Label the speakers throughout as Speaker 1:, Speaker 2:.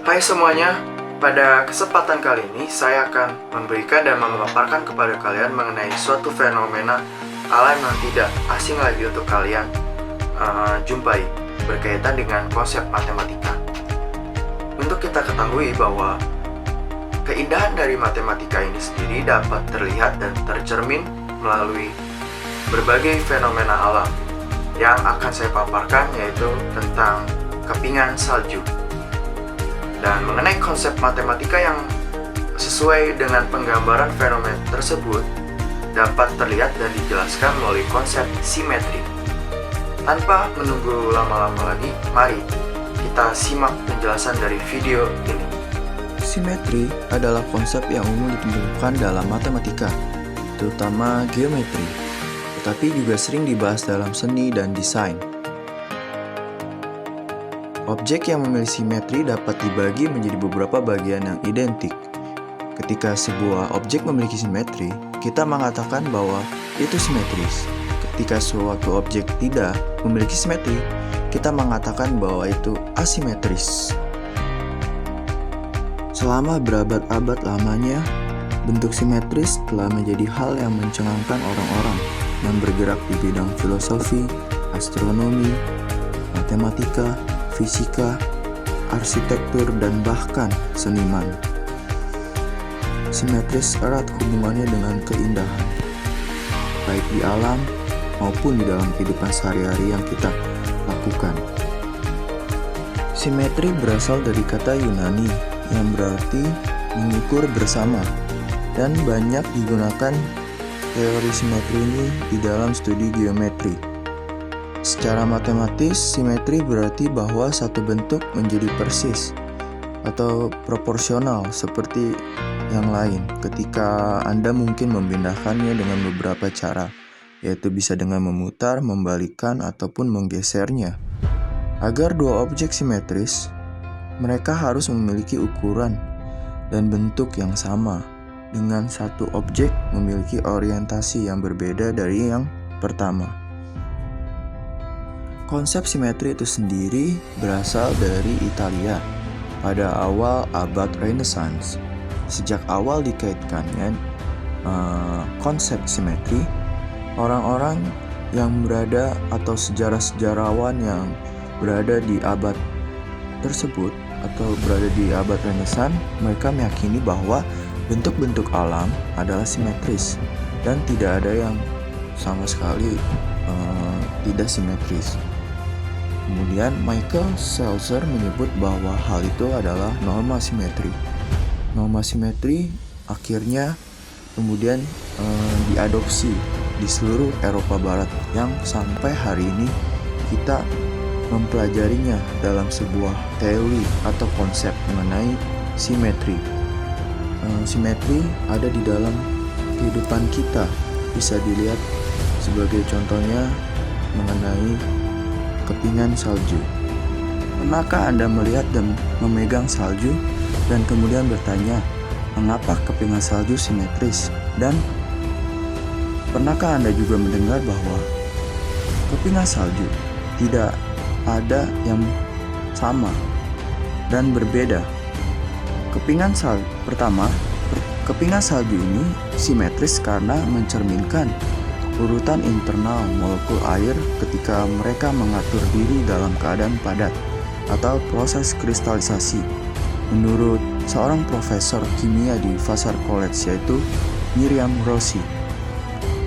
Speaker 1: Hai semuanya, pada kesempatan kali ini saya akan memberikan dan memaparkan kepada kalian mengenai suatu fenomena alam yang tidak asing lagi untuk kalian jumpai berkaitan dengan konsep matematika. Untuk kita ketahui bahwa keindahan dari matematika ini sendiri dapat terlihat dan tercermin melalui berbagai fenomena alam yang akan saya paparkan, yaitu tentang kepingan salju. Dan mengenai konsep matematika yang sesuai dengan penggambaran fenomena tersebut dapat terlihat dan dijelaskan melalui konsep simetri. Tanpa menunggu lama-lama lagi, mari kita simak penjelasan dari video ini.
Speaker 2: Simetri adalah konsep yang umum ditemukan dalam matematika, terutama geometri, tetapi juga sering dibahas dalam seni dan desain. Objek yang memiliki simetri dapat dibagi menjadi beberapa bagian yang identik. Ketika sebuah objek memiliki simetri, kita mengatakan bahwa itu simetris. Ketika suatu objek tidak memiliki simetri, kita mengatakan bahwa itu asimetris. Selama berabad-abad lamanya, bentuk simetris telah menjadi hal yang mencengangkan orang-orang yang bergerak di bidang filosofi, astronomi, matematika, fisika, arsitektur, dan bahkan seniman. Simetris erat hubungannya dengan keindahan, baik di alam maupun di dalam kehidupan sehari-hari yang kita lakukan. Simetri berasal dari kata Yunani yang berarti mengukur bersama, dan banyak digunakan teori simetri ini di dalam studi geometri. Secara matematis, simetri berarti bahwa satu bentuk menjadi persis atau proporsional seperti yang lain ketika Anda mungkin memindahkannya dengan beberapa cara, yaitu bisa dengan memutar, membalikkan, ataupun menggesernya. Agar dua objek simetris, mereka harus memiliki ukuran dan bentuk yang sama, dengan satu objek memiliki orientasi yang berbeda dari yang pertama. Konsep simetri itu sendiri berasal dari Italia pada awal abad Renaissance. Sejak awal dikaitkannya konsep simetri, orang-orang yang berada atau sejarah-sejarawan yang berada di abad tersebut atau berada di abad Renaissance, mereka meyakini bahwa bentuk-bentuk alam adalah simetris dan tidak ada yang sama sekali tidak simetris. Kemudian Michael Seltzer menyebut bahwa hal itu adalah norma simetri. Norma simetri akhirnya kemudian diadopsi di seluruh Eropa Barat yang sampai hari ini kita mempelajarinya dalam sebuah teori atau konsep mengenai simetri. Simetri ada di dalam kehidupan kita, bisa dilihat sebagai contohnya mengenai kepingan salju. Pernahkah Anda melihat dan memegang salju dan kemudian bertanya, mengapa kepingan salju simetris? Dan pernahkah Anda juga mendengar bahwa kepingan salju tidak ada yang sama dan berbeda? Kepingan salju ini simetris karena mencerminkan urutan internal molekul air ketika mereka mengatur diri dalam keadaan padat atau proses kristalisasi. Menurut seorang profesor kimia di Vassar College, yaitu Miriam Rossi,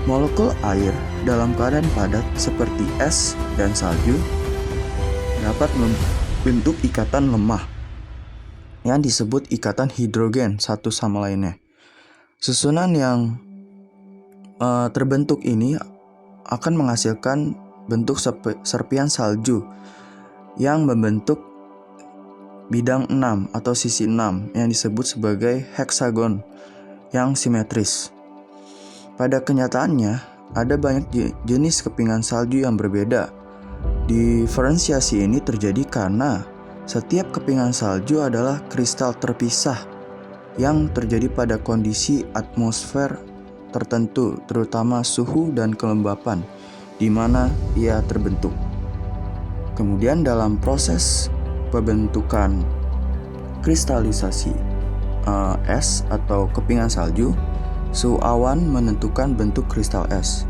Speaker 2: molekul air dalam keadaan padat seperti es dan salju dapat membentuk ikatan lemah yang disebut ikatan hidrogen satu sama lainnya. Susunan yang terbentuk ini akan menghasilkan bentuk serpian salju yang membentuk bidang 6 atau sisi 6 yang disebut sebagai heksagon yang simetris. Pada kenyataannya, ada banyak jenis kepingan salju yang berbeda. Diferensiasi ini terjadi karena setiap kepingan salju adalah kristal terpisah yang terjadi pada kondisi atmosfer tertentu, terutama suhu dan kelembapan di mana ia terbentuk. Kemudian dalam proses pembentukan kristalisasi es atau kepingan salju, suhu awan menentukan bentuk kristal es.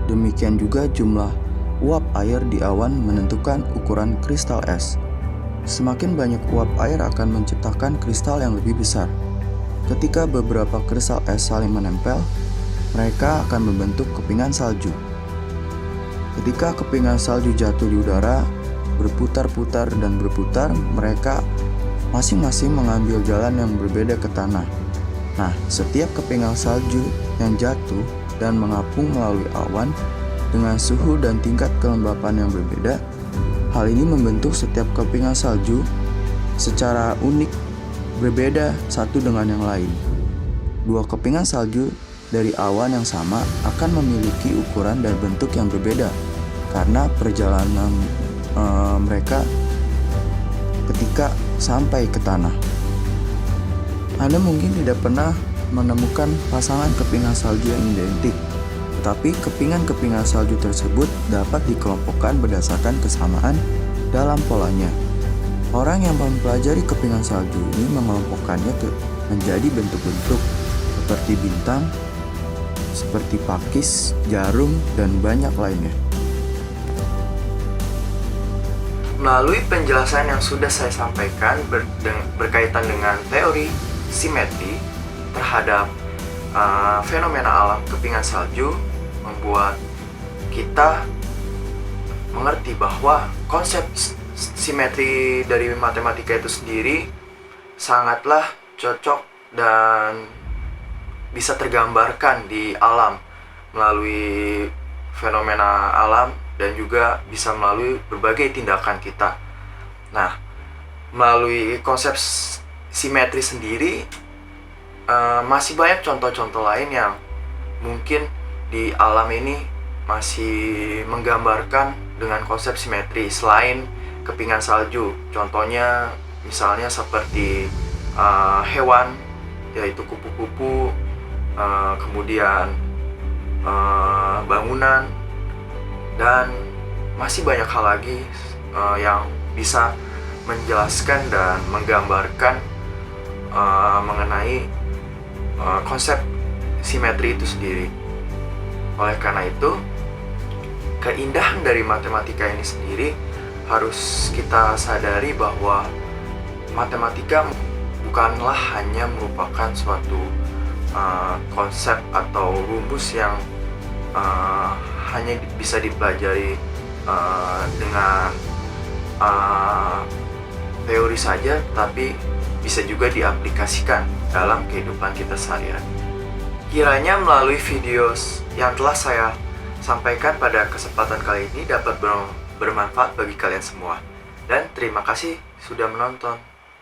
Speaker 2: Demikian juga jumlah uap air di awan menentukan ukuran kristal es. Semakin banyak uap air akan menciptakan kristal yang lebih besar. Ketika beberapa kristal es saling menempel, mereka akan membentuk kepingan salju. Ketika kepingan salju jatuh di udara, berputar-putar dan berputar, mereka masing-masing mengambil jalan yang berbeda ke tanah. Nah, setiap kepingan salju yang jatuh dan mengapung melalui awan dengan suhu dan tingkat kelembapan yang berbeda, hal ini membentuk setiap kepingan salju secara unik berbeda satu dengan yang lain. Dua kepingan salju dari awan yang sama akan memiliki ukuran dan bentuk yang berbeda karena perjalanan mereka ketika sampai ke tanah. Anda mungkin tidak pernah menemukan pasangan kepingan salju yang identik, tetapi kepingan-kepingan salju tersebut dapat dikelompokkan berdasarkan kesamaan dalam polanya. Orang yang mempelajari kepingan salju ini mengelompokkannya menjadi bentuk-bentuk seperti bintang, seperti pakis, jarum, dan banyak lainnya.
Speaker 1: Melalui penjelasan yang sudah saya sampaikan berkaitan dengan teori simetri terhadap fenomena alam kepingan salju, membuat kita mengerti bahwa konsep simetri dari matematika itu sendiri sangatlah cocok dan bisa tergambarkan di alam melalui fenomena alam dan juga bisa melalui berbagai tindakan kita. Nah, melalui konsep simetri sendiri masih banyak contoh-contoh lain yang mungkin di alam ini masih menggambarkan dengan konsep simetri selain kepingan salju. Contohnya misalnya seperti hewan, yaitu kupu-kupu, kemudian bangunan, dan masih banyak hal lagi yang bisa menjelaskan dan menggambarkan mengenai konsep simetri itu sendiri. Oleh karena itu, keindahan dari matematika ini sendiri harus kita sadari bahwa matematika bukanlah hanya merupakan suatu konsep atau rumus yang hanya bisa dipelajari dengan teori saja, tapi bisa juga diaplikasikan dalam kehidupan kita sehari-hari. Kiranya melalui video yang telah saya sampaikan pada kesempatan kali ini dapat bermanfaat bagi kalian semua. Dan terima kasih sudah menonton.